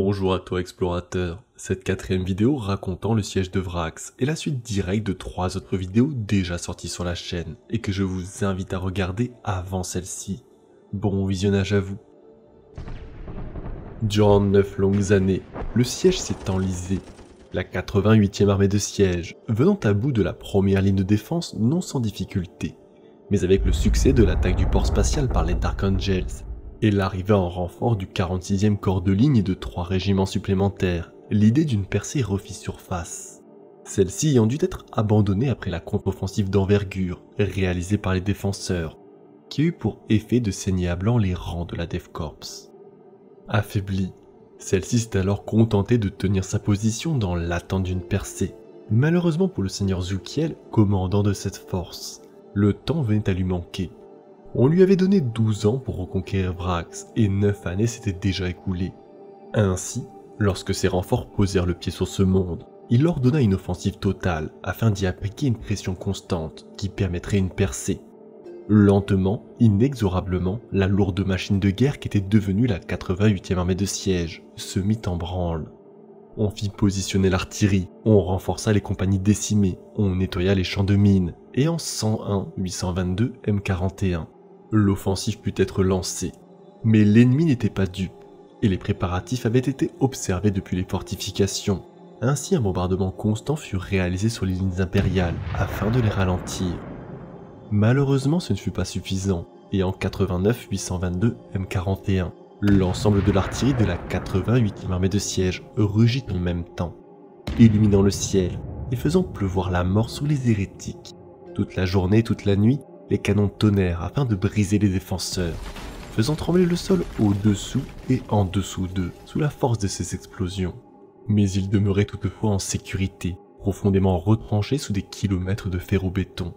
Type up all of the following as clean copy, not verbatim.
Bonjour à toi explorateur, cette quatrième vidéo racontant le siège de Vrax est la suite directe de 3 autres vidéos déjà sorties sur la chaîne et que je vous invite à regarder avant celle-ci. Bon visionnage à vous. Durant 9 longues années, le siège s'est enlisé. La 88e armée de siège, venant à bout de la première ligne de défense non sans difficulté, mais avec le succès de l'attaque du port spatial par les Dark Angels, et l'arrivée en renfort du 46e corps de ligne et de 3 régiments supplémentaires, l'idée d'une percée refit surface. Celle-ci ayant dû être abandonnée après la contre-offensive d'envergure réalisée par les défenseurs, qui a eu pour effet de saigner à blanc les rangs de la Death Corps. Affaiblie, celle-ci s'est alors contentée de tenir sa position dans l'attente d'une percée. Malheureusement pour le seigneur Zukiel, commandant de cette force, le temps venait à lui manquer. On lui avait donné 12 ans pour reconquérir Vrax et 9 années s'étaient déjà écoulées. Ainsi, lorsque ses renforts posèrent le pied sur ce monde, il ordonna une offensive totale afin d'y appliquer une pression constante qui permettrait une percée. Lentement, inexorablement, la lourde machine de guerre qui était devenue la 88e armée de siège se mit en branle. On fit positionner l'artillerie, on renforça les compagnies décimées, on nettoya les champs de mines, et en 101-822 M41, l'offensive put être lancée. Mais l'ennemi n'était pas dupe, et les préparatifs avaient été observés depuis les fortifications. Ainsi un bombardement constant fut réalisé sur les lignes impériales, afin de les ralentir. Malheureusement ce ne fut pas suffisant, et en 89-822 M41, l'ensemble de l'artillerie de la 88e armée de siège rugit en même temps, illuminant le ciel et faisant pleuvoir la mort sur les hérétiques. Toute la journée et toute la nuit, les canons tonnèrent afin de briser les défenseurs, faisant trembler le sol au-dessous et en dessous d'eux sous la force de ces explosions. Mais ils demeuraient toutefois en sécurité, profondément retranchés sous des kilomètres de ferro-béton.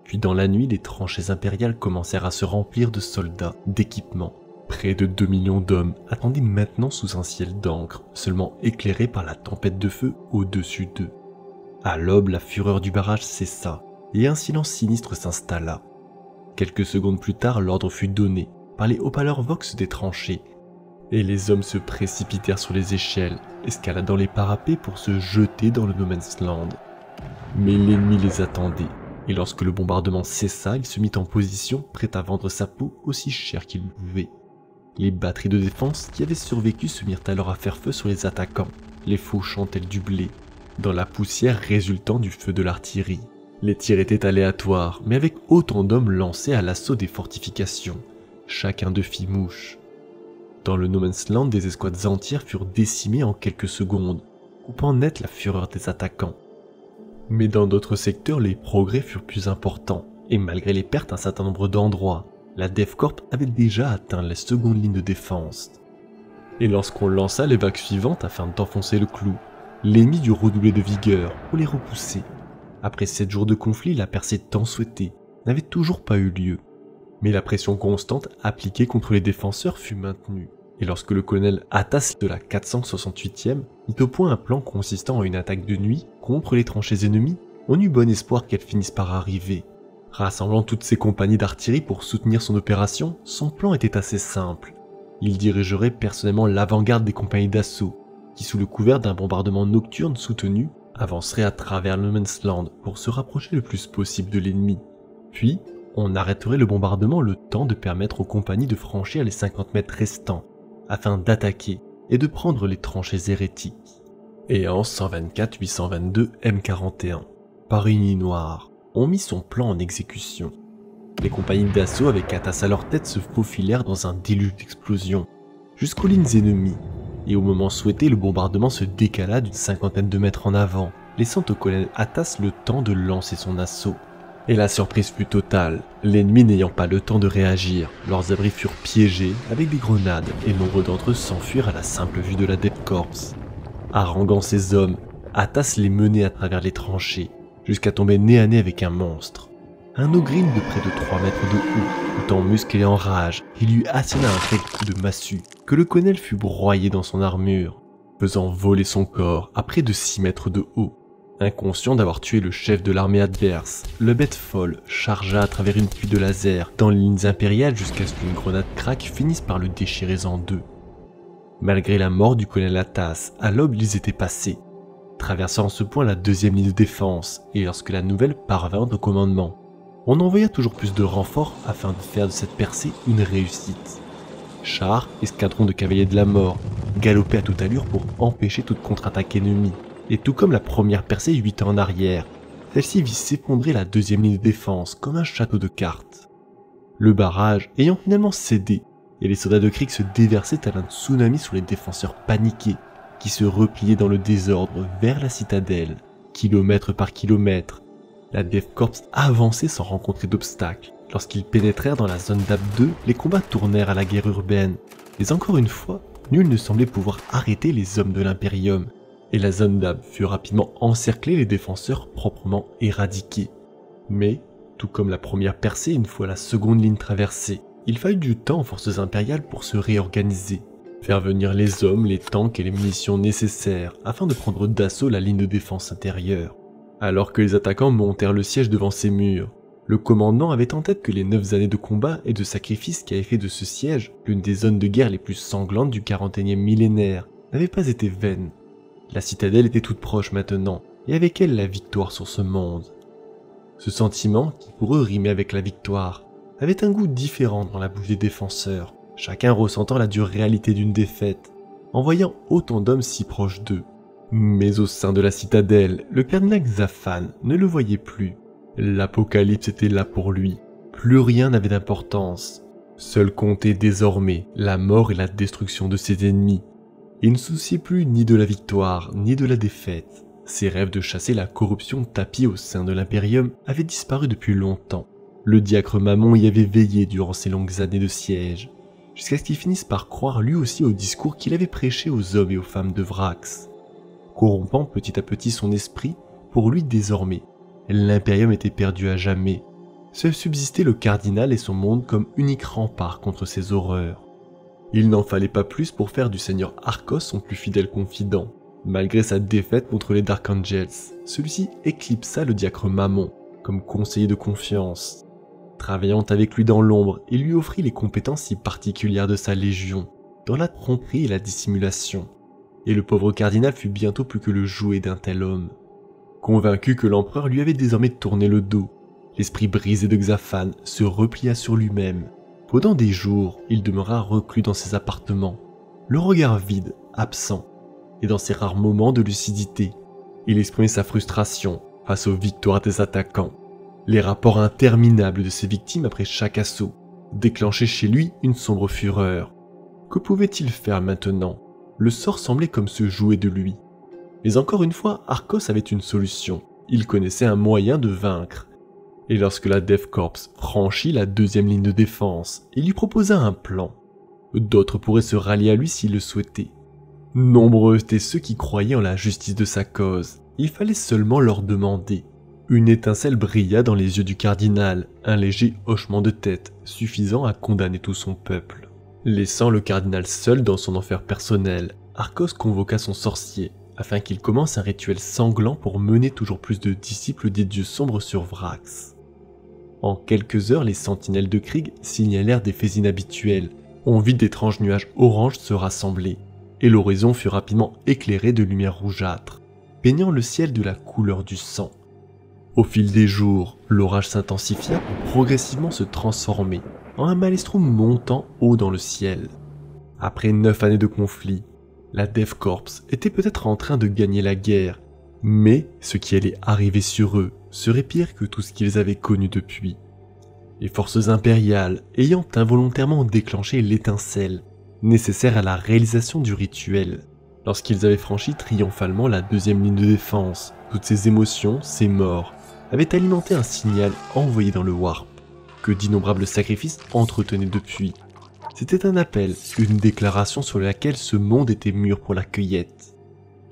Puis dans la nuit, les tranchées impériales commencèrent à se remplir de soldats, d'équipements. Près de 2 millions d'hommes attendaient maintenant sous un ciel d'encre, seulement éclairé par la tempête de feu au-dessus d'eux. À l'aube, la fureur du barrage cessa, et un silence sinistre s'installa. Quelques secondes plus tard, l'ordre fut donné par les haut-parleurs Vox des tranchées, et les hommes se précipitèrent sur les échelles, escaladant les parapets pour se jeter dans le No Man's Land. Mais l'ennemi les attendait, et lorsque le bombardement cessa, il se mit en position, prêt à vendre sa peau aussi cher qu'il pouvait. Les batteries de défense qui avaient survécu se mirent alors à faire feu sur les attaquants, les fauchant tels du blé, dans la poussière résultant du feu de l'artillerie. Les tirs étaient aléatoires, mais avec autant d'hommes lancés à l'assaut des fortifications, chacun d'eux fit mouche. Dans le No Man's Land, des escouades entières furent décimées en quelques secondes, coupant net la fureur des attaquants. Mais dans d'autres secteurs, les progrès furent plus importants, et malgré les pertes à un certain nombre d'endroits, la Death Corps avait déjà atteint la seconde ligne de défense. Et lorsqu'on lança les vagues suivantes afin d'enfoncer le clou, l'ennemi dut redoubler de vigueur pour les repousser. Après 7 jours de conflit, la percée tant souhaitée n'avait toujours pas eu lieu. Mais la pression constante appliquée contre les défenseurs fut maintenue. Et lorsque le colonel Atas de la 468e mit au point un plan consistant en une attaque de nuit contre les tranchées ennemies, on eut bon espoir qu'elles finissent par arriver. Rassemblant toutes ses compagnies d'artillerie pour soutenir son opération, son plan était assez simple. Il dirigerait personnellement l'avant-garde des compagnies d'assaut, qui sous le couvert d'un bombardement nocturne soutenu, avancerait à travers le No Man's Land pour se rapprocher le plus possible de l'ennemi. Puis, on arrêterait le bombardement le temps de permettre aux compagnies de franchir les 50 mètres restants, afin d'attaquer et de prendre les tranchées hérétiques. Et en 124-822 M41, par une nuit noire, on mit son plan en exécution. Les compagnies d'assaut avec Atas à leur tête se faufilèrent dans un déluge d'explosions, jusqu'aux lignes ennemies, et au moment souhaité, le bombardement se décala d'une 50aine de mètres en avant, laissant au colonel Atas le temps de lancer son assaut. Et la surprise fut totale, l'ennemi n'ayant pas le temps de réagir, leurs abris furent piégés avec des grenades et nombre d'entre eux s'enfuirent à la simple vue de la Death Corps. Haranguant ses hommes, Atas les menait à travers les tranchées, jusqu'à tomber nez à nez avec un monstre. Un ogre de près de 3 mètres de haut, tout en muscles et en rage, il lui assena un tel coup de massue que le colonel fut broyé dans son armure, faisant voler son corps à près de 6 mètres de haut. Inconscient d'avoir tué le chef de l'armée adverse, le bête folle chargea à travers une pluie de laser dans les lignes impériales jusqu'à ce qu'une grenade craque finisse par le déchirer en deux. Malgré la mort du colonel Atas, à l'aube ils étaient passés, traversant en ce point la deuxième ligne de défense, et lorsque la nouvelle parvint au commandement, on envoya toujours plus de renforts afin de faire de cette percée une réussite. Chars, escadrons de cavaliers de la mort, galopaient à toute allure pour empêcher toute contre-attaque ennemie, et tout comme la première percée 8 ans en arrière, celle-ci vit s'effondrer la deuxième ligne de défense comme un château de cartes. Le barrage ayant finalement cédé, et les soldats de Krieg se déversaient tel un tsunami sur les défenseurs paniqués, qui se repliaient dans le désordre vers la citadelle, kilomètre par kilomètre. La Death Corps avançait sans rencontrer d'obstacles. Lorsqu'ils pénétrèrent dans la zone d'Ab 2, les combats tournèrent à la guerre urbaine. Mais encore une fois, nul ne semblait pouvoir arrêter les hommes de l'Imperium, et la zone d'Ab fut rapidement encerclée, les défenseurs proprement éradiqués. Mais, tout comme la première percée une fois la seconde ligne traversée, il fallut du temps aux forces impériales pour se réorganiser, faire venir les hommes, les tanks et les munitions nécessaires afin de prendre d'assaut la ligne de défense intérieure. Alors que les attaquants montèrent le siège devant ces murs, le commandant avait en tête que les 9 années de combat et de sacrifices qui avaient fait de ce siège l'une des zones de guerre les plus sanglantes du 41e millénaire n'avaient pas été vaines. La citadelle était toute proche maintenant, et avec elle la victoire sur ce monde. Ce sentiment, qui pour eux rimait avec la victoire, avait un goût différent dans la bouche des défenseurs, chacun ressentant la dure réalité d'une défaite, en voyant autant d'hommes si proches d'eux. Mais au sein de la citadelle, le cardinal Xaphan ne le voyait plus. L'apocalypse était là pour lui, plus rien n'avait d'importance. Seul comptait désormais la mort et la destruction de ses ennemis. Il ne souciait plus ni de la victoire, ni de la défaite. Ses rêves de chasser la corruption tapie au sein de l'Imperium avaient disparu depuis longtemps. Le diacre Mammon y avait veillé durant ces longues années de siège, jusqu'à ce qu'il finisse par croire lui aussi au discours qu'il avait prêché aux hommes et aux femmes de Vrax. Corrompant petit à petit son esprit, pour lui désormais, l'Imperium était perdu à jamais. Seul subsistait le cardinal et son monde comme unique rempart contre ces horreurs. Il n'en fallait pas plus pour faire du seigneur Arcos son plus fidèle confident. Malgré sa défaite contre les Dark Angels, celui-ci éclipsa le diacre Mammon comme conseiller de confiance. Travaillant avec lui dans l'ombre, il lui offrit les compétences si particulières de sa légion, dans la tromperie et la dissimulation. Et le pauvre cardinal fut bientôt plus que le jouet d'un tel homme. Convaincu que l'empereur lui avait désormais tourné le dos, l'esprit brisé de Xaphan se replia sur lui-même. Pendant des jours, il demeura reclus dans ses appartements, le regard vide, absent, et dans ses rares moments de lucidité, il exprimait sa frustration face aux victoires des attaquants. Les rapports interminables de ses victimes après chaque assaut déclenchaient chez lui une sombre fureur. Que pouvait-il faire maintenant? Le sort semblait comme se jouer de lui. Mais encore une fois, Arcos avait une solution. Il connaissait un moyen de vaincre. Et lorsque la Death Corps franchit la deuxième ligne de défense, il lui proposa un plan. D'autres pourraient se rallier à lui s'ils le souhaitaient. Nombreux étaient ceux qui croyaient en la justice de sa cause. Il fallait seulement leur demander. Une étincelle brilla dans les yeux du cardinal, un léger hochement de tête, suffisant à condamner tout son peuple. Laissant le cardinal seul dans son enfer personnel, Arcos convoqua son sorcier, afin qu'il commence un rituel sanglant pour mener toujours plus de disciples des dieux sombres sur Vrax. En quelques heures, les sentinelles de Krieg signalèrent des faits inhabituels. On vit d'étranges nuages oranges se rassembler, et l'horizon fut rapidement éclairé de lumière rougeâtre, peignant le ciel de la couleur du sang. Au fil des jours, l'orage s'intensifia pour progressivement se transformer en un maelstrom montant haut dans le ciel. Après 9 années de conflit, la Death Corps était peut-être en train de gagner la guerre, mais ce qui allait arriver sur eux serait pire que tout ce qu'ils avaient connu depuis. Les forces impériales ayant involontairement déclenché l'étincelle nécessaire à la réalisation du rituel, lorsqu'ils avaient franchi triomphalement la deuxième ligne de défense, toutes ces émotions, ces morts, avaient alimenté un signal envoyé dans le Warp, que d'innombrables sacrifices entretenaient depuis. C'était un appel, une déclaration sur laquelle ce monde était mûr pour la cueillette.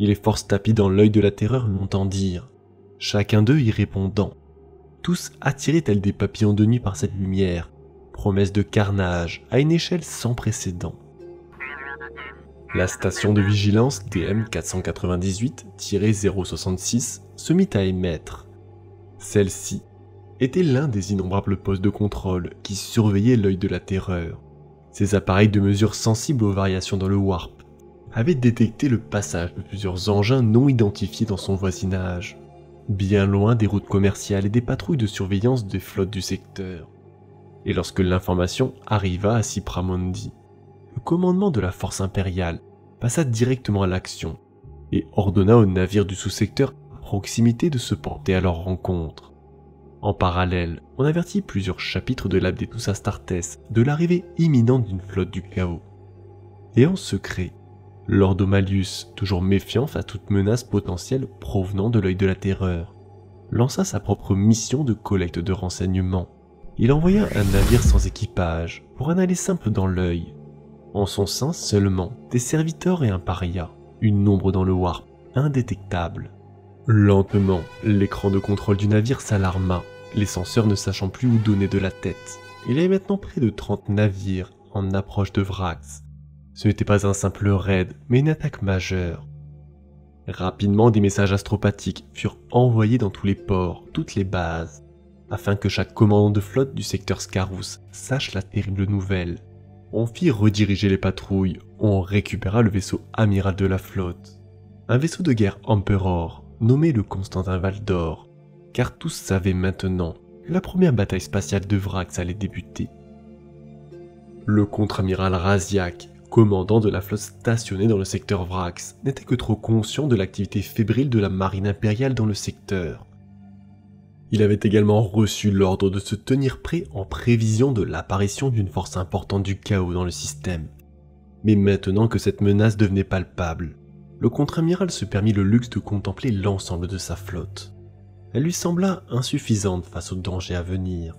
Et les forces tapies dans l'œil de la terreur l'entendirent, chacun d'eux y répondant. Tous attirés tels des papillons de nuit par cette lumière, promesse de carnage à une échelle sans précédent. La station de vigilance DM498-066 se mit à émettre. Celle-ci était l'un des innombrables postes de contrôle qui surveillaient l'œil de la terreur. Ces appareils de mesure sensibles aux variations dans le Warp avait détecté le passage de plusieurs engins non identifiés dans son voisinage, bien loin des routes commerciales et des patrouilles de surveillance des flottes du secteur. Et lorsque l'information arriva à Sipramondi, le commandement de la force impériale passa directement à l'action et ordonna aux navires du sous-secteur à proximité de se porter à leur rencontre. En parallèle, on avertit plusieurs chapitres de l'Abdetus Astartes de l'arrivée imminente d'une flotte du chaos. Et en secret, Lord Omalius, toujours méfiant face à toute menace potentielle provenant de l'œil de la terreur, lança sa propre mission de collecte de renseignements. Il envoya un navire sans équipage pour un aller simple dans l'œil. En son sein seulement, des serviteurs et un paria, une ombre dans le warp, indétectable. Lentement, l'écran de contrôle du navire s'alarma, les senseurs ne sachant plus où donner de la tête. Il y avait maintenant près de 30 navires en approche de Vrax. Ce n'était pas un simple raid, mais une attaque majeure. Rapidement, des messages astropathiques furent envoyés dans tous les ports, toutes les bases, afin que chaque commandant de flotte du secteur Scarus sache la terrible nouvelle. On fit rediriger les patrouilles, on récupéra le vaisseau amiral de la flotte. Un vaisseau de guerre Emperor, nommé le Constantin Valdor, car tous savaient maintenant que la première bataille spatiale de Vrax allait débuter. Le contre-amiral Raziak, commandant de la flotte stationnée dans le secteur Vrax, n'était que trop conscient de l'activité fébrile de la marine impériale dans le secteur. Il avait également reçu l'ordre de se tenir prêt en prévision de l'apparition d'une force importante du chaos dans le système. Mais maintenant que cette menace devenait palpable, le contre-amiral se permit le luxe de contempler l'ensemble de sa flotte. Elle lui sembla insuffisante face au danger à venir.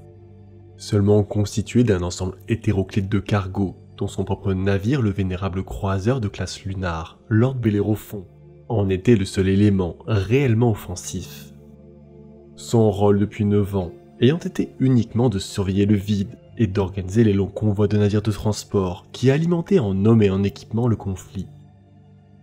Seulement constituée d'un ensemble hétéroclite de cargos, dont son propre navire, le vénérable croiseur de classe lunar, Lord Bellérophon, en était le seul élément réellement offensif. Son rôle depuis 9 ans ayant été uniquement de surveiller le vide et d'organiser les longs convois de navires de transport qui alimentaient en hommes et en équipement le conflit.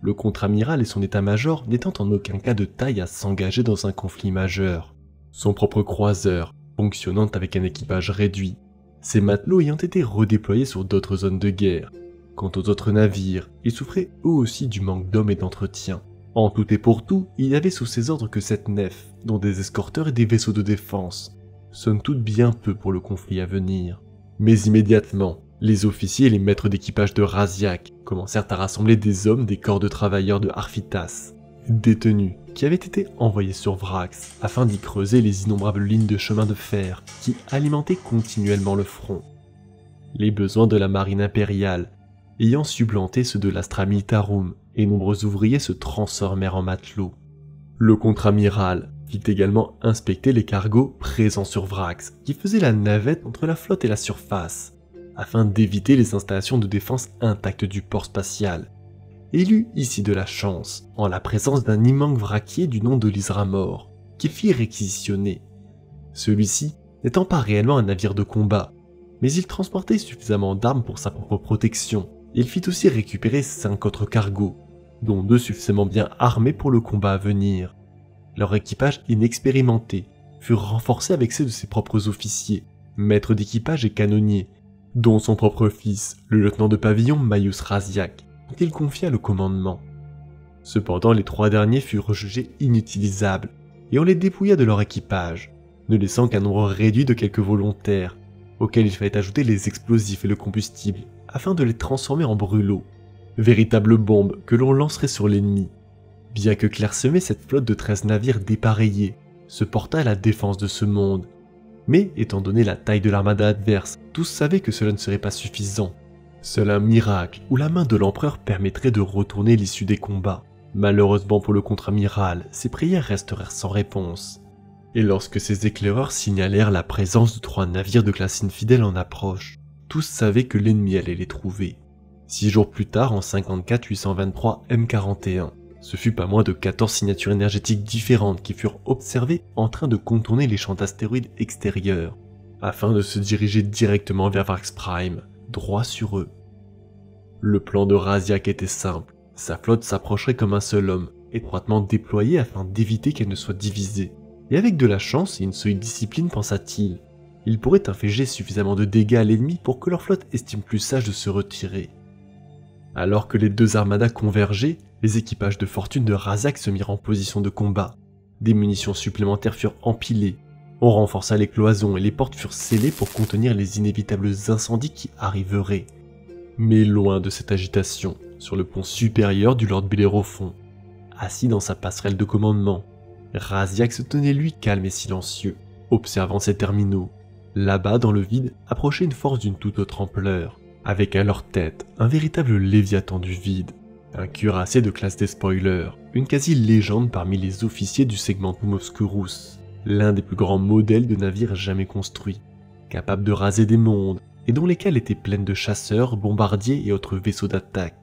Le contre-amiral et son état-major n'étant en aucun cas de taille à s'engager dans un conflit majeur. Son propre croiseur, fonctionnant avec un équipage réduit, ses matelots ayant été redéployés sur d'autres zones de guerre. Quant aux autres navires, ils souffraient eux aussi du manque d'hommes et d'entretien. En tout et pour tout, il n'y avait sous ses ordres que 7 nefs, dont des escorteurs et des vaisseaux de défense. Somme toute bien peu pour le conflit à venir. Mais immédiatement, les officiers et les maîtres d'équipage de Raziak commencèrent à rassembler des hommes des corps de travailleurs de Arphitas, détenus, qui avaient été envoyés sur Vrax afin d'y creuser les innombrables lignes de chemin de fer qui alimentaient continuellement le front. Les besoins de la marine impériale ayant supplanté ceux de l'Astra Militarum, et nombreux ouvriers se transformèrent en matelots. Le contre-amiral fit également inspecter les cargos présents sur Vrax, qui faisaient la navette entre la flotte et la surface, afin d'éviter les installations de défense intactes du port spatial. Et il eut ici de la chance, en la présence d'un immense vraquier du nom de l'Isramor, qu'il fit réquisitionner. Celui-ci n'étant pas réellement un navire de combat, mais il transportait suffisamment d'armes pour sa propre protection. Il fit aussi récupérer 5 autres cargos, dont 2 suffisamment bien armés pour le combat à venir. Leur équipage inexpérimenté fut renforcé avec ceux de ses propres officiers, maîtres d'équipage et canonniers, dont son propre fils, le lieutenant de pavillon Maius Raziak, dont il confia le commandement. Cependant, les 3 derniers furent jugés inutilisables, et on les dépouilla de leur équipage, ne laissant qu'un nombre réduit de quelques volontaires, auxquels il fallait ajouter les explosifs et le combustible, afin de les transformer en brûlots, véritables bombes que l'on lancerait sur l'ennemi. Bien que clairsemée, cette flotte de 13 navires dépareillés se porta à la défense de ce monde. Mais étant donné la taille de l'armada adverse, tous savaient que cela ne serait pas suffisant. Seul un miracle ou la main de l'empereur permettrait de retourner l'issue des combats. Malheureusement pour le contre-amiral, ses prières restèrent sans réponse. Et lorsque ces éclaireurs signalèrent la présence de 3 navires de classe infidèle en approche, tous savaient que l'ennemi allait les trouver. 6 jours plus tard, en 54-823 M41, ce fut pas moins de 14 signatures énergétiques différentes qui furent observées en train de contourner les champs d'astéroïdes extérieurs, afin de se diriger directement vers Vrax Prime, droit sur eux. Le plan de Raziak était simple, sa flotte s'approcherait comme un seul homme, étroitement déployée afin d'éviter qu'elle ne soit divisée. Et avec de la chance et une solide discipline, pensa-t-il, il pourrait infliger suffisamment de dégâts à l'ennemi pour que leur flotte estime plus sage de se retirer. Alors que les deux armadas convergeaient, les équipages de fortune de Razak se mirent en position de combat. Des munitions supplémentaires furent empilées. On renforça les cloisons et les portes furent scellées pour contenir les inévitables incendies qui arriveraient. Mais loin de cette agitation, sur le pont supérieur du Lord Bellérophon, assis dans sa passerelle de commandement, Razak se tenait lui calme et silencieux, observant ses terminaux. Là-bas, dans le vide, approchait une force d'une toute autre ampleur, avec à leur tête un véritable léviathan du vide, un cuirassé de classe des spoilers, une quasi-légende parmi les officiers du segmentum obscurus, l'un des plus grands modèles de navires jamais construits, capable de raser des mondes, et dont les cales étaient pleines de chasseurs, bombardiers et autres vaisseaux d'attaque.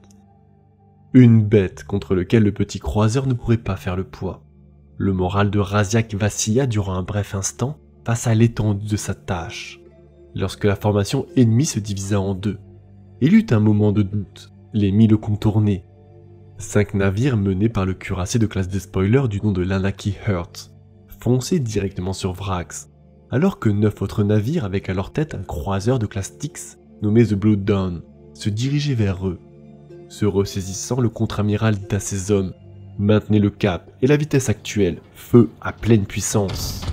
Une bête contre laquelle le petit croiseur ne pourrait pas faire le poids. Le moral de Razak vacilla durant un bref instant face à l'étendue de sa tâche, lorsque la formation ennemie se divisa en deux. Il eut un moment de doute, l'ennemi le contournait. 5 navires menés par le cuirassé de classe des spoilers du nom de l'Anaki Hurt fonçaient directement sur Vrax, alors que 9 autres navires avec à leur tête un croiseur de classe Styx nommé The Blood Dawn se dirigeaient vers eux. Se ressaisissant, le contre-amiral dit à ses hommes: « Maintenez le cap et la vitesse actuelle, feu à pleine puissance !»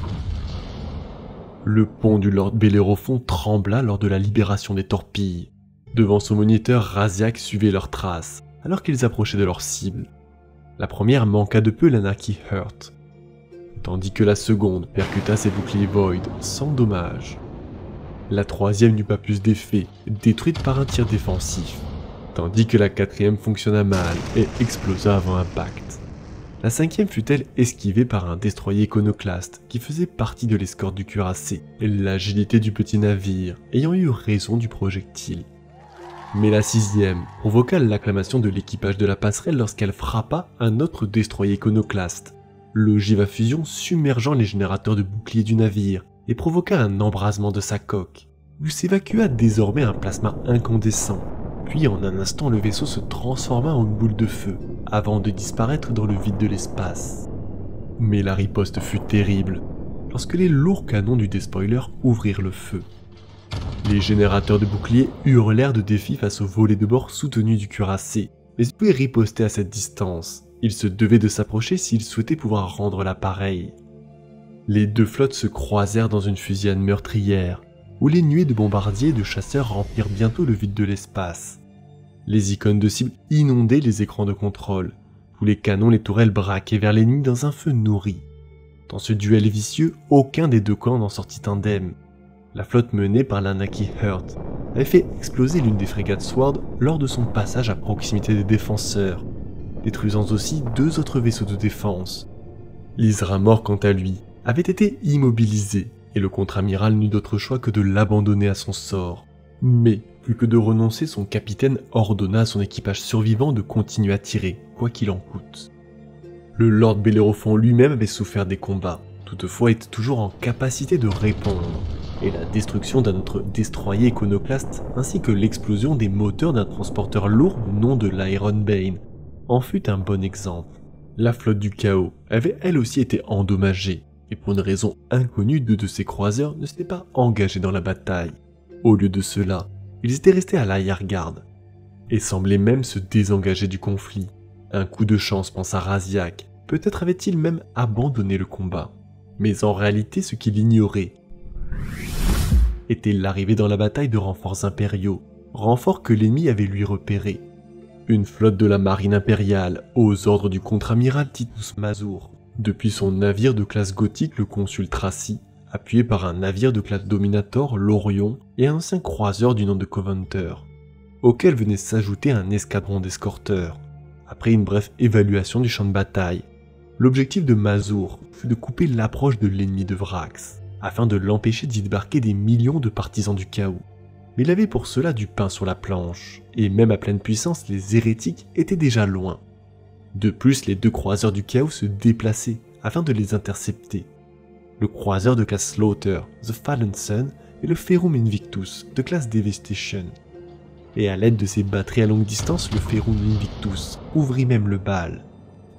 Le pont du Lord Bellérophon trembla lors de la libération des torpilles. Devant son moniteur, Razak suivait leurs traces, alors qu'ils approchaient de leur cible. La première manqua de peu l'Anaki Hurt, tandis que la seconde percuta ses boucliers Void sans dommage. La troisième n'eut pas plus d'effet, détruite par un tir défensif, tandis que la quatrième fonctionna mal et explosa avant impact. La cinquième fut-elle esquivée par un destroyer iconoclaste qui faisait partie de l'escorte du cuirassé, l'agilité du petit navire ayant eu raison du projectile. Mais la sixième provoqua l'acclamation de l'équipage de la passerelle lorsqu'elle frappa un autre destroyer iconoclaste, l'ogive à fusion submergeant les générateurs de boucliers du navire et provoqua un embrasement de sa coque, où s'évacua désormais un plasma incandescent. Puis en un instant le vaisseau se transforma en une boule de feu, avant de disparaître dans le vide de l'espace. Mais la riposte fut terrible, lorsque les lourds canons du despoiler ouvrirent le feu. Les générateurs de boucliers hurlèrent de défi face aux volets de bord soutenus du cuirassé, mais ils pouvaient riposter à cette distance. Ils se devaient de s'approcher s'ils souhaitaient pouvoir rendre l'appareil. Les deux flottes se croisèrent dans une fusillade meurtrière, où les nuées de bombardiers et de chasseurs remplirent bientôt le vide de l'espace. Les icônes de cible inondaient les écrans de contrôle, où les canons les tourelles braquaient vers l'ennemi dans un feu nourri. Dans ce duel vicieux, aucun des deux camps n'en sortit indemne. La flotte menée par l'Anaki Hurt avait fait exploser l'une des frégates Sword lors de son passage à proximité des défenseurs, détruisant aussi 2 autres vaisseaux de défense. L'Isramor, quant à lui, avait été immobilisé, et le contre-amiral n'eut d'autre choix que de l'abandonner à son sort. Mais, plus que de renoncer, son capitaine ordonna à son équipage survivant de continuer à tirer, quoi qu'il en coûte. Le Lord Bellérophon lui-même avait souffert des combats, toutefois était toujours en capacité de répondre, et la destruction d'un autre destroyer iconoclaste ainsi que l'explosion des moteurs d'un transporteur lourd du nom de l'Iron Bane en fut un bon exemple. La flotte du chaos avait elle aussi été endommagée, et pour une raison inconnue, 2 de ses croiseurs ne s'étaient pas engagés dans la bataille. Au lieu de cela, ils étaient restés à l'arrière-garde, et semblaient même se désengager du conflit. Un coup de chance, pensa Razak, peut-être avait-il même abandonné le combat. Mais en réalité, ce qu'il ignorait était l'arrivée dans la bataille de renforts impériaux, renforts que l'ennemi avait lui repérés. Une flotte de la marine impériale, aux ordres du contre-amiral Titus Mazur, depuis son navire de classe gothique le consul Tracy, appuyé par un navire de classe Dominator, l'Orion, et un ancien croiseur du nom de Coventer, auquel venait s'ajouter un escadron d'escorteurs. Après une brève évaluation du champ de bataille, l'objectif de Mazur fut de couper l'approche de l'ennemi de Vrax, afin de l'empêcher d'y débarquer des millions de partisans du chaos. Mais il avait pour cela du pain sur la planche, et même à pleine puissance, les hérétiques étaient déjà loin. De plus, les 2 croiseurs du chaos se déplaçaient afin de les intercepter. Le croiseur de classe Slaughter, The Fallen Sun, et le Ferrum Invictus, de classe Devastation. Et à l'aide de ses batteries à longue distance, le Ferrum Invictus ouvrit même le bal.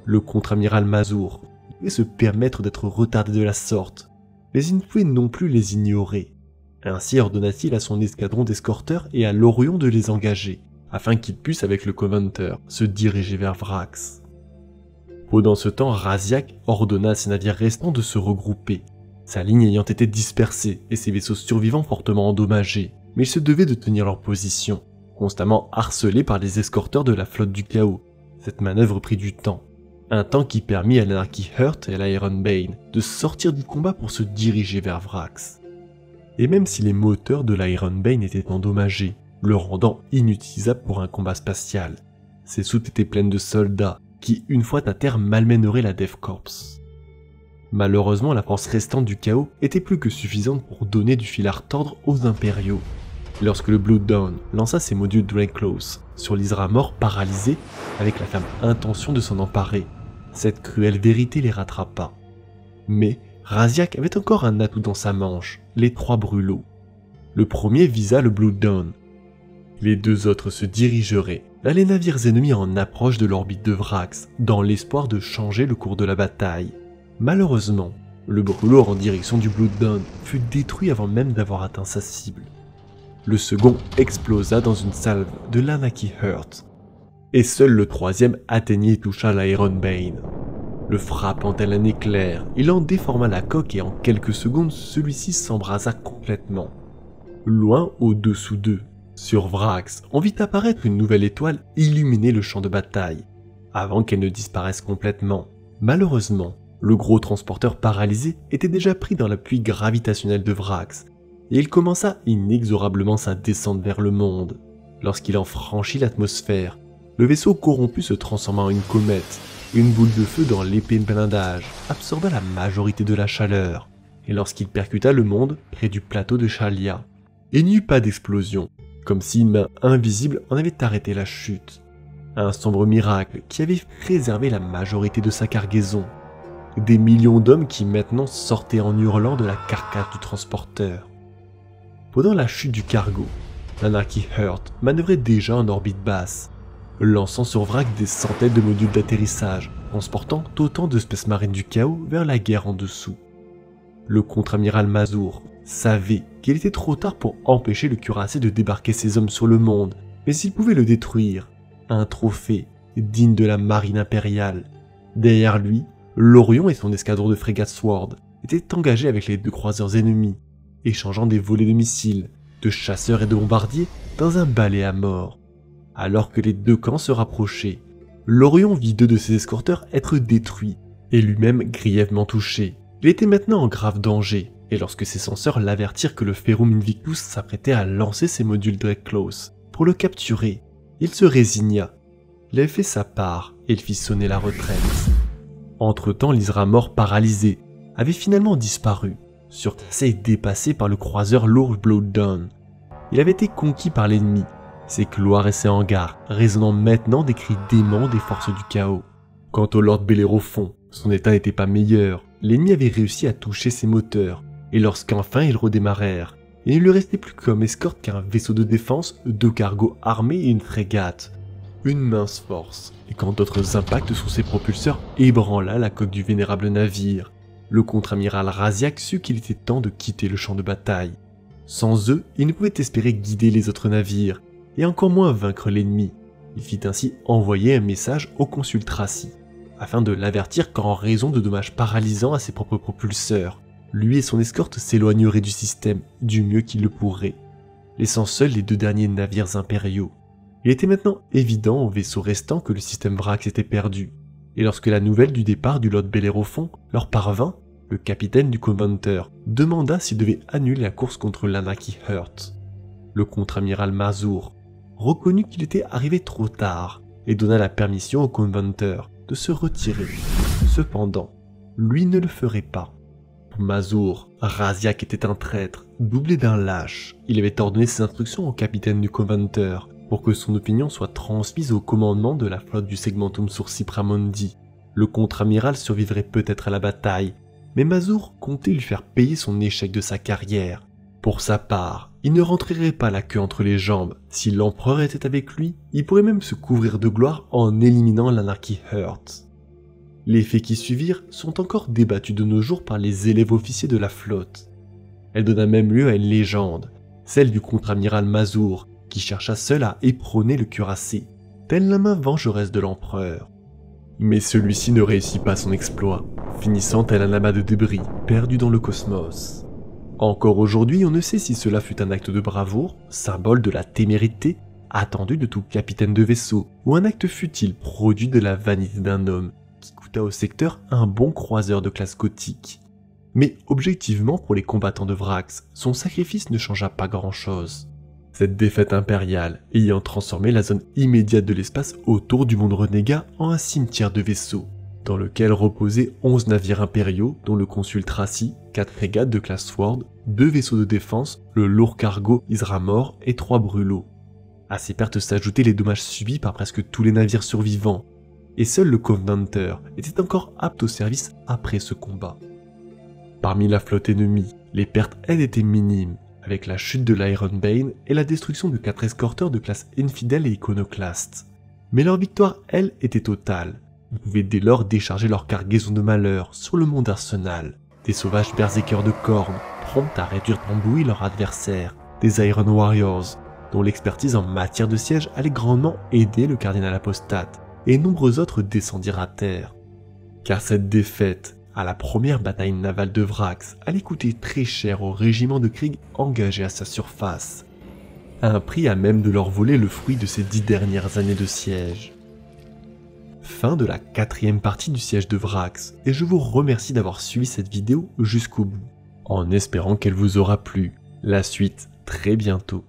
Le contre-amiral Mazur pouvait se permettre d'être retardé de la sorte, mais il ne pouvait non plus les ignorer. Ainsi ordonna-t-il à son escadron d'escorteurs et à l'Orion de les engager, afin qu'il puisse, avec le Covenanter, se diriger vers Vrax. Pendant ce temps, Raziak ordonna à ses navires restants de se regrouper, sa ligne ayant été dispersée et ses vaisseaux survivants fortement endommagés, mais ils se devaient de tenir leur position, constamment harcelés par les escorteurs de la flotte du chaos. Cette manœuvre prit du temps, un temps qui permit à l'Anarchy Heart et à l'Iron Bane de sortir du combat pour se diriger vers Vrax. Et même si les moteurs de l'Iron Bane étaient endommagés, le rendant inutilisable pour un combat spatial, ses soutes étaient pleines de soldats qui, une fois à terre, malmèneraient la Death Corps. Malheureusement, la force restante du chaos était plus que suffisante pour donner du fil à retordre aux impériaux. Lorsque le Blood Dawn lança ses modules Draceclaws sur l'Isra mort paralysé, avec la ferme intention de s'en emparer, cette cruelle vérité les rattrapa. Mais Raziak avait encore un atout dans sa manche, les 3 brûlots. Le premier visa le Blood Dawn. Les 2 autres se dirigeraient vers les navires ennemis en approche de l'orbite de Vrax, dans l'espoir de changer le cours de la bataille. Malheureusement, le brûlot en direction du Blood Dawn fut détruit avant même d'avoir atteint sa cible. Le second explosa dans une salve de l'Anarchy Heart, et seul le troisième atteignit et toucha l'Iron Bane. Le frappant tel un éclair, il en déforma la coque et en quelques secondes, celui-ci s'embrasa complètement. Loin au-dessous d'eux, sur Vrax, on vit apparaître une nouvelle étoile illuminer le champ de bataille, avant qu'elle ne disparaisse complètement. Malheureusement, le gros transporteur paralysé était déjà pris dans l'appui gravitationnel de Vrax, et il commença inexorablement sa descente vers le monde. Lorsqu'il en franchit l'atmosphère, le vaisseau corrompu se transforma en une comète. Une boule de feu dans l'épais blindage absorba la majorité de la chaleur, et lorsqu'il percuta le monde près du plateau de Shalia, il n'y eut pas d'explosion, comme si une main invisible en avait arrêté la chute. Un sombre miracle qui avait préservé la majorité de sa cargaison. Des millions d'hommes qui maintenant sortaient en hurlant de la carcasse du transporteur. Pendant la chute du cargo, l'Anarchy Heart manœuvrait déjà en orbite basse, lançant sur Vrax des centaines de modules d'atterrissage, transportant autant de Space Marines du chaos vers la guerre en dessous. Le contre-amiral Mazur savait qu'il était trop tard pour empêcher le cuirassé de débarquer ses hommes sur le monde, mais il pouvait le détruire, un trophée digne de la marine impériale. Derrière lui, l'Orion et son escadron de frégates Sword étaient engagés avec les 2 croiseurs ennemis, échangeant des volées de missiles, de chasseurs et de bombardiers dans un balai à mort. Alors que les 2 camps se rapprochaient, l'Orion vit 2 de ses escorteurs être détruits, et lui-même grièvement touché. Il était maintenant en grave danger, et lorsque ses senseurs l'avertirent que le Ferrum Invictus s'apprêtait à lancer ses modules Draceclaws pour le capturer, il se résigna. Il avait fait sa part, et il fit sonner la retraite. Entre-temps, l'Isra mort paralysé avait finalement disparu, surtassé et dépassé par le croiseur lourd Blood Dawn. Il avait été conquis par l'ennemi, ses couloirs et ses hangars résonnant maintenant des cris déments des forces du chaos. Quant au Lord Bellérophon, son état n'était pas meilleur, l'ennemi avait réussi à toucher ses moteurs, et lorsqu'enfin ils redémarrèrent, il ne lui restait plus comme escorte qu'un vaisseau de défense, 2 cargos armés et une frégate. Une mince force, et quand d'autres impacts sur ses propulseurs ébranla la coque du vénérable navire, le contre-amiral Raziak sut qu'il était temps de quitter le champ de bataille. Sans eux, il ne pouvait espérer guider les autres navires, et encore moins vaincre l'ennemi. Il fit ainsi envoyer un message au consul Tracy, afin de l'avertir qu'en raison de dommages paralysants à ses propres propulseurs, lui et son escorte s'éloigneraient du système du mieux qu'ils le pourraient, laissant seuls les 2 derniers navires impériaux. Il était maintenant évident aux vaisseaux restants que le système Vrax était perdu, et lorsque la nouvelle du départ du Lord Bellérophon leur parvint, le capitaine du Covenanter demanda s'il devait annuler la course contre l'Anarchy Heart. Le contre-amiral Mazur reconnut qu'il était arrivé trop tard et donna la permission au Covenanter de se retirer. Cependant, lui ne le ferait pas. Pour Mazur, Raziak était un traître, doublé d'un lâche. Il avait ordonné ses instructions au capitaine du Covenanter pour que son opinion soit transmise au commandement de la flotte du Segmentum sur Cypramondi. Le contre-amiral survivrait peut-être à la bataille, mais Mazur comptait lui faire payer son échec de sa carrière. Pour sa part, il ne rentrerait pas la queue entre les jambes. Si l'empereur était avec lui, il pourrait même se couvrir de gloire en éliminant l'Anarchy Heart. Les faits qui suivirent sont encore débattus de nos jours par les élèves officiers de la flotte. Elle donna même lieu à une légende, celle du contre-amiral Mazur, qui chercha seul à éperonner le cuirassé, telle la main vengeresse de l'empereur. Mais celui-ci ne réussit pas son exploit, finissant tel un amas de débris perdu dans le cosmos. Encore aujourd'hui, on ne sait si cela fut un acte de bravoure, symbole de la témérité, attendu de tout capitaine de vaisseau, ou un acte futile produit de la vanité d'un homme, qui coûta au secteur un bon croiseur de classe gothique. Mais objectivement, pour les combattants de Vrax, son sacrifice ne changea pas grand-chose. Cette défaite impériale ayant transformé la zone immédiate de l'espace autour du monde renégat en un cimetière de vaisseaux, dans lequel reposaient 11 navires impériaux dont le consul Tracy, 4 frégates de classe Sword, 2 vaisseaux de défense, le lourd cargo Isramor et 3 brûlots. À ces pertes s'ajoutaient les dommages subis par presque tous les navires survivants, et seul le Covenanter était encore apte au service après ce combat. Parmi la flotte ennemie, les pertes elles étaient minimes, avec la chute de l'Iron Bane et la destruction de 4 escorteurs de classe Infidèle et Iconoclaste. Mais leur victoire, elle, était totale. Ils pouvaient dès lors décharger leur cargaison de malheur sur le monde Arsenal, des sauvages berserkers de cornes, prompts à réduire en bouillie leur adversaire, des Iron Warriors, dont l'expertise en matière de siège allait grandement aider le cardinal apostate, et nombreux autres descendirent à terre. Car cette défaite, à la première bataille navale de Vrax, allait coûter très cher au régiment de Krieg engagé à sa surface, à un prix à même de leur voler le fruit de ces 10 dernières années de siège. Fin de la 4e partie du siège de Vrax, et je vous remercie d'avoir suivi cette vidéo jusqu'au bout, en espérant qu'elle vous aura plu. La suite très bientôt.